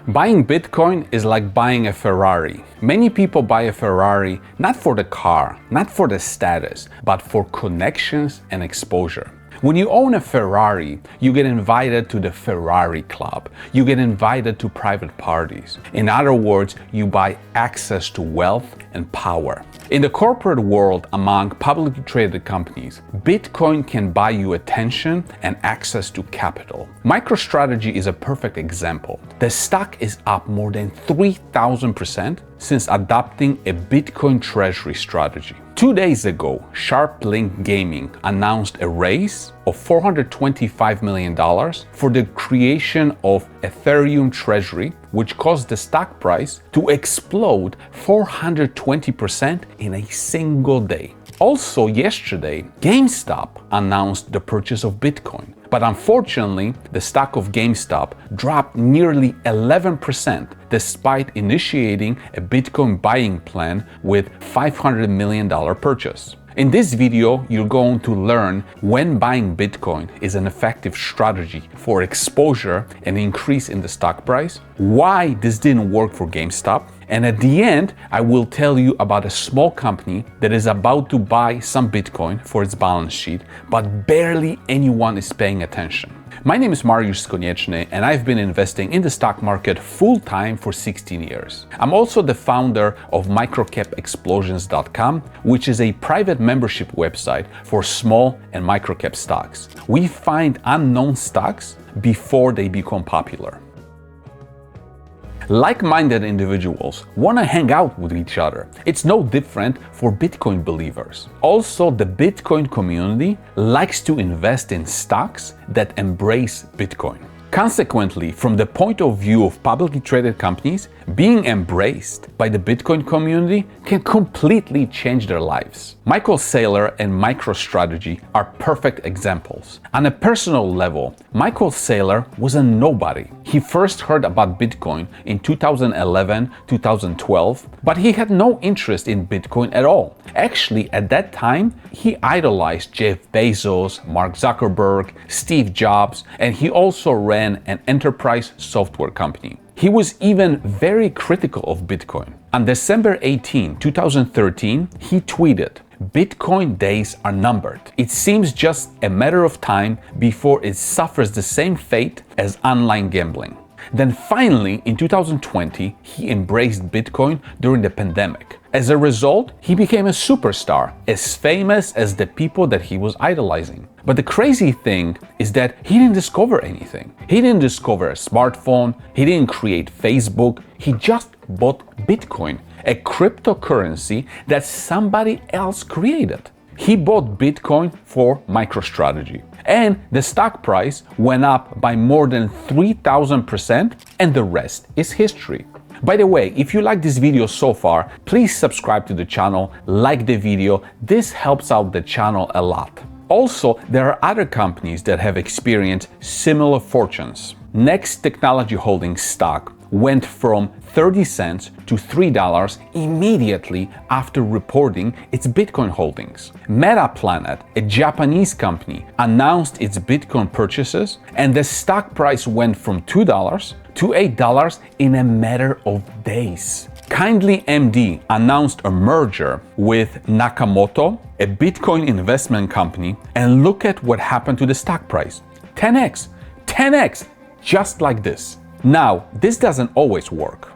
Buying Bitcoin is like buying a Ferrari. Many people buy a Ferrari not for the car, not for the status, but for connections and exposure. When you own a Ferrari, you get invited to the Ferrari Club. You get invited to private parties. In other words, you buy access to wealth and power. In the corporate world, among publicly traded companies, Bitcoin can buy you attention and access to capital. MicroStrategy is a perfect example. The stock is up more than 3,000% since adopting a Bitcoin treasury strategy. 2 days ago, SharpLink Gaming announced a raise of $425 million for the creation of Ethereum treasury, which caused the stock price to explode 420% in a single day. Also yesterday, GameStop announced the purchase of Bitcoin. But unfortunately, the stock of GameStop dropped nearly 11% despite initiating a Bitcoin buying plan with $500 million purchase. In this video, you're going to learn when buying Bitcoin is an effective strategy for exposure and increase in the stock price, why this didn't work for GameStop, and at the end, I will tell you about a small company that is about to buy some Bitcoin for its balance sheet, but barely anyone is paying attention. My name is Mariusz Skonieczny, and I've been investing in the stock market full-time for 16 years. I'm also the founder of microcapexplosions.com, which is a private membership website for small and microcap stocks. We find unknown stocks before they become popular. Like-minded individuals want to hang out with each other. It's no different for Bitcoin believers. Also, the Bitcoin community likes to invest in stocks that embrace Bitcoin. Consequently, from the point of view of publicly traded companies, being embraced by the Bitcoin community can completely change their lives. Michael Saylor and MicroStrategy are perfect examples. On a personal level, Michael Saylor was a nobody. He first heard about Bitcoin in 2011-2012, but he had no interest in Bitcoin at all. Actually, at that time, he idolized Jeff Bezos, Mark Zuckerberg, Steve Jobs, and he also ran an enterprise software company. He was even very critical of Bitcoin. On December 18, 2013, he tweeted, "Bitcoin days are numbered. It seems just a matter of time before it suffers the same fate as online gambling." Then finally, in 2020, he embraced Bitcoin during the pandemic. As a result, he became a superstar, as famous as the people that he was idolizing. But the crazy thing is that he didn't discover anything. He didn't discover a smartphone, he didn't create Facebook, he just bought Bitcoin, a cryptocurrency that somebody else created. He bought Bitcoin for MicroStrategy, and the stock price went up by more than 3,000%, and the rest is history. By the way, if you like this video so far, please subscribe to the channel, like the video. This helps out the channel a lot. Also, there are other companies that have experienced similar fortunes. Next Technology Holdings stock went from 30 cents to $3 immediately after reporting its Bitcoin holdings. Metaplanet, a Japanese company, announced its Bitcoin purchases, and the stock price went from $2 to $8 in a matter of days. Kindly MD announced a merger with Nakamoto, a Bitcoin investment company, and look at what happened to the stock price. 10x, just like this. Now, this doesn't always work.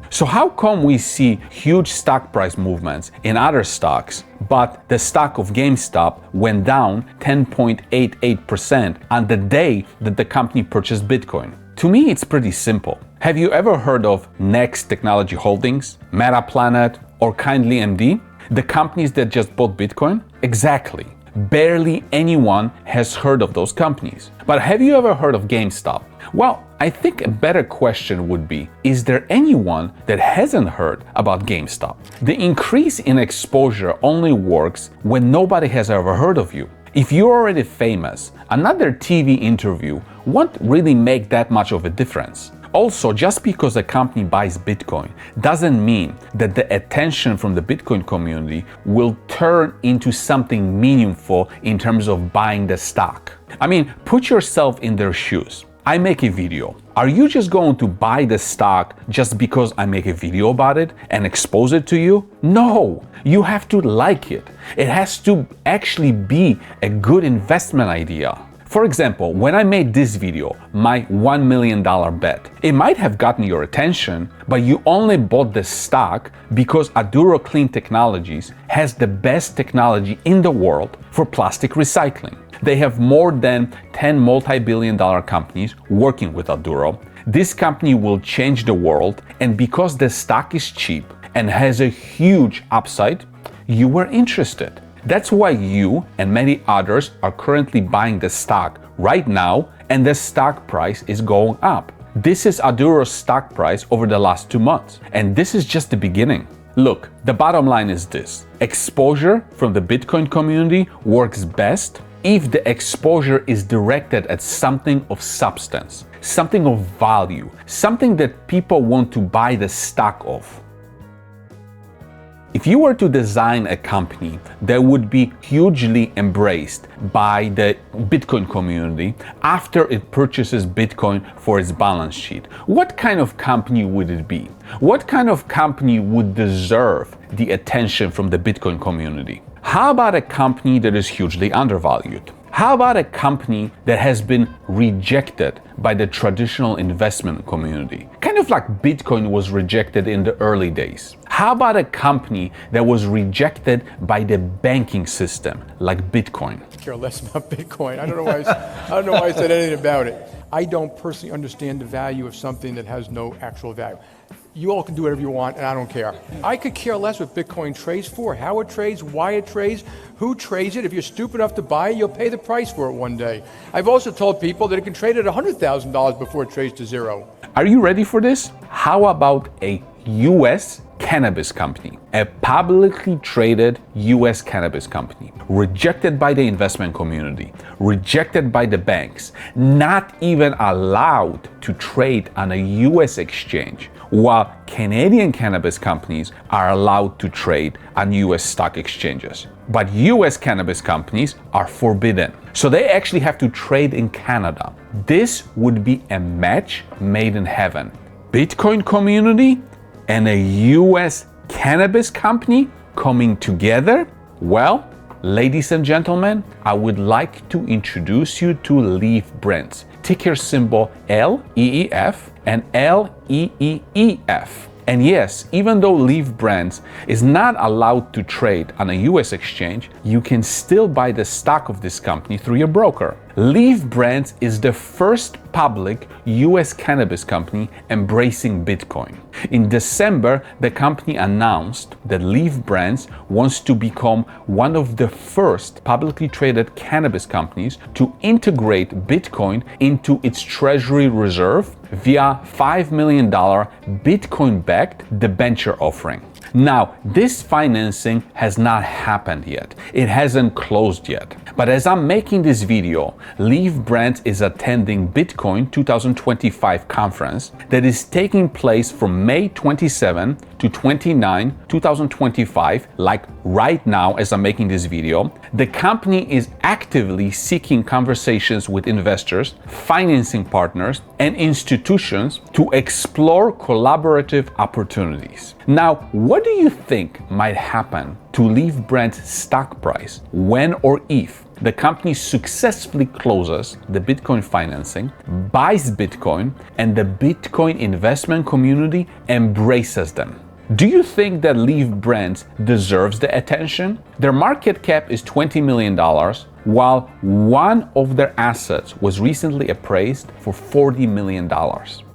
So how come we see huge stock price movements in other stocks, but the stock of GameStop went down 10.88% on the day that the company purchased Bitcoin? To me, it's pretty simple. Have you ever heard of Next Technology Holdings, Metaplanet, or Kindly MD? The companies that just bought Bitcoin? Exactly. Barely anyone has heard of those companies. But have you ever heard of GameStop? Well, I think a better question would be, is there anyone that hasn't heard about GameStop? The increase in exposure only works when nobody has ever heard of you. If you're already famous, another TV interview won't really make that much of a difference. Also, just because a company buys Bitcoin doesn't mean that the attention from the Bitcoin community will turn into something meaningful in terms of buying the stock. I mean, put yourself in their shoes. I make a video. Are you just going to buy the stock just because I make a video about it and expose it to you? No, you have to like it. It has to actually be a good investment idea. For example, when I made this video, my $1 million bet, it might have gotten your attention, but you only bought the stock because Aduro Clean Technologies has the best technology in the world for plastic recycling. They have more than 10 multi-billion-dollar companies working with Aduro. This company will change the world, and because the stock is cheap and has a huge upside, you were interested. That's why you and many others are currently buying the stock right now, and the stock price is going up. This is Aduro's stock price over the last 2 months, and this is just the beginning. Look, the bottom line is this: exposure from the Bitcoin community works best if the exposure is directed at something of substance, something of value, something that people want to buy the stock of. If you were to design a company that would be hugely embraced by the Bitcoin community after it purchases Bitcoin for its balance sheet, what kind of company would it be? What kind of company would deserve the attention from the Bitcoin community? How about a company that is hugely undervalued? How about a company that has been rejected by the traditional investment community? Kind of like Bitcoin was rejected in the early days. How about a company that was rejected by the banking system, like Bitcoin? I care less about Bitcoin. I don't know why I said anything about it. I don't personally understand the value of something that has no actual value. You all can do whatever you want, and I don't care. I could care less what Bitcoin trades for, how it trades, why it trades, who trades it. If you're stupid enough to buy it, you'll pay the price for it one day. I've also told people that it can trade at $100,000 before it trades to zero. Are you ready for this? How about a US cannabis company, a publicly traded US cannabis company, rejected by the investment community, rejected by the banks, not even allowed to trade on a US exchange, while Canadian cannabis companies are allowed to trade on US stock exchanges. But US cannabis companies are forbidden. So they actually have to trade in Canada. This would be a match made in heaven. Bitcoin community and a US cannabis company coming together? Well, ladies and gentlemen, I would like to introduce you to LEEF Brands, ticker symbol LEEF and LEEEF. And yes, even though LEEF Brands is not allowed to trade on a US exchange, you can still buy the stock of this company through your broker. LEEF Brands is the first public US cannabis company embracing Bitcoin. In December, the company announced that LEEF Brands wants to become one of the first publicly traded cannabis companies to integrate Bitcoin into its treasury reserve via $5 million Bitcoin-backed debenture offering. Now, this financing has not happened yet. It hasn't closed yet. But as I'm making this video, LEEF Brands is attending Bitcoin 2025 conference that is taking place from May 27 to 29, 2025, like right now as I'm making this video. The company is actively seeking conversations with investors, financing partners, and institutions to explore collaborative opportunities. Now, what do you think might happen to LEEF Brands' stock price when or if the company successfully closes the Bitcoin financing, buys Bitcoin, and the Bitcoin investment community embraces them? Do you think that LEEF Brands deserves the attention? Their market cap is $20 million, while one of their assets was recently appraised for $40 million.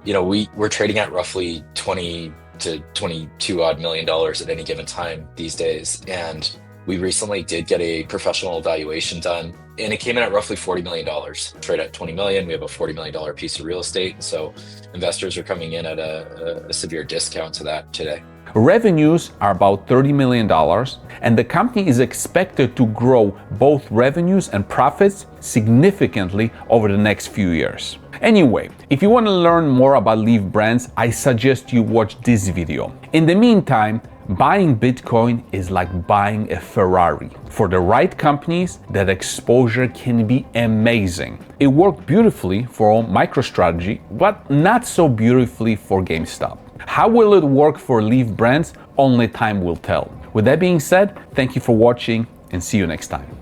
You know, we're trading at roughly 20 to 22 odd million dollars at any given time these days. And we recently did get a professional evaluation done, and it came in at roughly $40 million. Trade at 20 million, we have a $40 million piece of real estate. So investors are coming in at a severe discount to that today. Revenues are about $30 million, and the company is expected to grow both revenues and profits significantly over the next few years. Anyway, if you want to learn more about LEEF Brands, I suggest you watch this video. In the meantime, Buying Bitcoin is like buying a Ferrari. For the right companies, that exposure can be amazing. It worked beautifully for MicroStrategy, but not so beautifully for GameStop. How will it work for LEEF Brands? Only time will tell. With that being said, thank you for watching and see you next time.